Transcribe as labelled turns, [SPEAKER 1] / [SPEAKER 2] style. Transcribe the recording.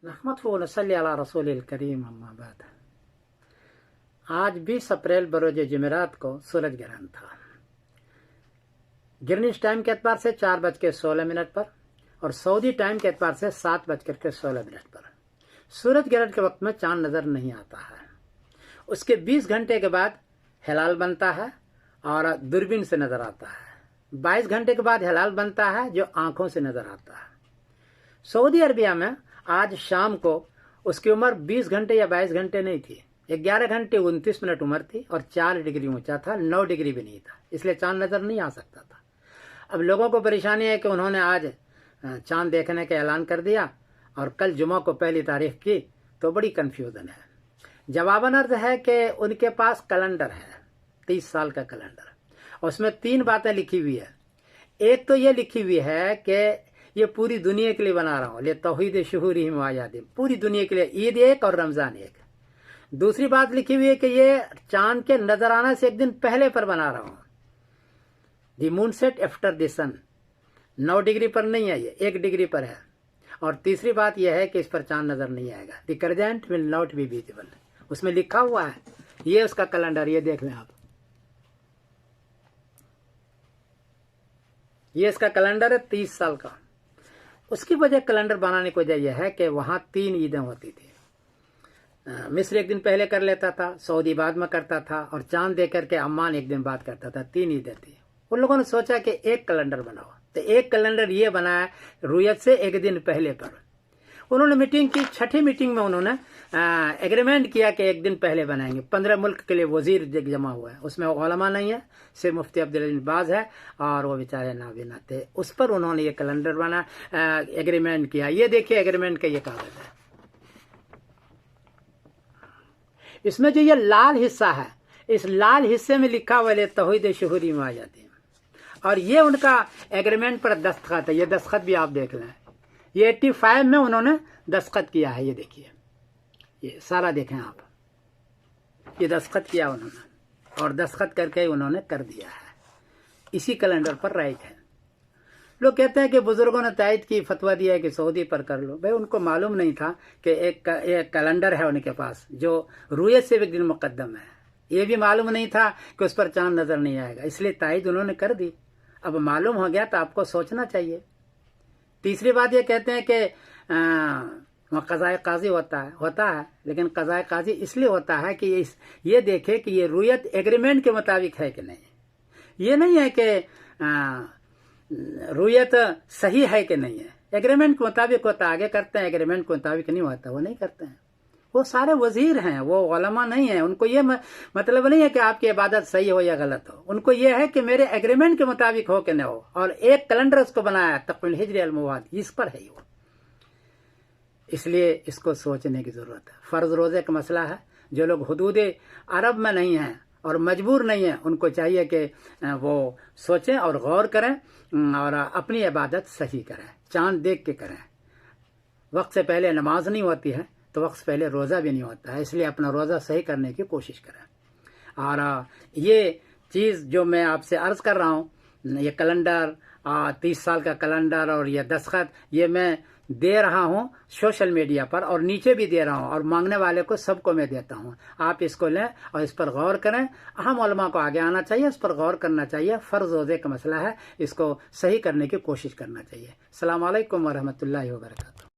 [SPEAKER 1] नहमदुहु व नसल्ली अला रसूलिल करीम अम्मा बाद। आज 20 अप्रैल बरोज जुमेरात को सूरज ग्रहण था। ग्रीनिच टाइम के एतबार से 4:16 पर और सऊदी टाइम के एतबार से 7:16 पर। सूरज ग्रहण के वक्त में चांद नजर नहीं आता है। उसके 20 घंटे के बाद हिलाल बनता है और दूरबीन से नजर आता है। 22 घंटे के बाद हिलाल बनता है जो आंखों से नजर आता है। सऊदी अरबिया में आज शाम को उसकी उम्र 20 घंटे या 22 घंटे नहीं थी, 11 घंटे 29 मिनट उम्र थी और 4 डिग्री ऊंचा था, 9 डिग्री भी नहीं था, इसलिए चांद नजर नहीं आ सकता था। अब लोगों को परेशानी है कि उन्होंने आज चांद देखने का ऐलान कर दिया और कल जुमा को पहली तारीख की, तो बड़ी कंफ्यूजन है। जवाबन अर्ज है कि उनके पास कैलेंडर है, 30 साल का कैलेंडर, उसमें 3 बातें लिखी हुई है। एक तो ये लिखी हुई है कि ये पूरी दुनिया के लिए बना रहा हूँ, ले तौहीद शुहूरिहिम व अयादिम, पूरी दुनिया के लिए, ईद एक और रमजान एक। दूसरी बात लिखी हुई है कि ये चांद के नजर आने से एक दिन पहले पर बना रहा हूँ, the moon set after the sun, 9 degree पर नहीं है, ये 1 डिग्री पर है। और तीसरी बात यह है कि इस पर चांद नजर नहीं आएगा, the crescent will not be visible, उसमें लिखा हुआ है। ये उसका कैलेंडर, ये देख लें आप, ये इसका कैलेंडर है 30 साल का। उसकी वजह कैलेंडर बनाने की वजह यह है कि वहां 3 ईदें होती थी। मिस्र एक दिन पहले कर लेता था, सऊदी बाद में करता था और चांद देख करके अम्मान एक दिन बाद करता था। 3 ईदें थी। उन लोगों ने सोचा कि एक कैलेंडर बनाओ, तो एक कैलेंडर ये बनाया रुयत से एक दिन पहले पर। उन्होंने मीटिंग की, 6ठी मीटिंग में उन्होंने एग्रीमेंट किया कि एक दिन पहले बनाएंगे। 15 मुल्क के लिए वजीर जमा हुआ है, उसमें उलमा नहीं है, सिर्फ मुफ्ती अब्दुल अजीज बाज है और वो बेचारे नाबीना थे। उस पर उन्होंने ये कैलेंडर बना, एग्रीमेंट किया। ये देखिए एग्रीमेंट का ये कागज है, इसमें जो ये लाल हिस्सा है, इस लाल हिस्से में लिखा हुआ ले तौहीद शुहूरिहिम व अयादिम, और ये उनका एग्रीमेंट पर दस्तखत है। ये दस्तखत भी आप देख लें, ये 85 में उन्होंने दस्तखत किया है। ये देखिए, ये सारा देखें आप, ये दस्तखत किया उन्होंने और दस्तखत करके उन्होंने कर दिया है। इसी कैलेंडर पर राइट है। लोग कहते हैं कि बुजुर्गों ने तायद की, फतवा दिया है कि सऊदी पर कर लो। भाई उनको मालूम नहीं था कि एक कैलेंडर है उनके पास जो रुयत से एक दिन मुकद्दम है। ये भी मालूम नहीं था कि उस पर चांद नजर नहीं आएगा, इसलिए तायद उन्होंने कर दी। अब मालूम हो गया तो आपको सोचना चाहिए। तीसरी बात ये कहते हैं कि कज़ाए काजी होता है, लेकिन कज़ाए काजी इसलिए होता है कि ये देखे कि ये रुयत एग्रीमेंट के मुताबिक है कि नहीं। ये नहीं है कि रुयत सही है कि नहीं है, एग्रीमेंट के मुताबिक होता है, आगे करते हैं। एग्रीमेंट के मुताबिक नहीं होता, वो नहीं करते हैं। वो सारे वजीर हैं, वो उलमा नहीं है। उनको ये मतलब नहीं है कि आपकी इबादत सही हो या गलत हो, उनको ये है कि मेरे एग्रीमेंट के मुताबिक हो कि न हो। और एक कैलेंडर उसको बनाया, तक़वील हिज्र अल मवाद, इस पर है वो। इसलिए इसको सोचने की जरूरत है। फर्ज रोजे का मसला है। जो लोग हुदूद अरब में नहीं हैं और मजबूर नहीं है, उनको चाहिए कि वो सोचें और गौर करें और अपनी इबादत सही करें, चांद देख के करें। वक्त से पहले नमाज नहीं होती है तो वक्त से पहले रोज़ा भी नहीं होता है, इसलिए अपना रोज़ा सही करने की कोशिश करें। और ये चीज़ जो मैं आपसे अर्ज़ कर रहा हूँ, ये कैलेंडर 30 साल का कैलेंडर और ये दस्तखत, ये मैं दे रहा हूँ सोशल मीडिया पर और नीचे भी दे रहा हूँ, और मांगने वाले को सबको मैं देता हूँ। आप इसको लें और इस पर गौर करें। अहम उलमा को आगे आना चाहिए, इस पर गौर करना चाहिए। फ़र्ज़ रोज़े का मसला है, इसको सही करने की कोशिश करना चाहिए। अस्सलामु अलैकुम व रहमतुल्लाहि व बरकातुहू।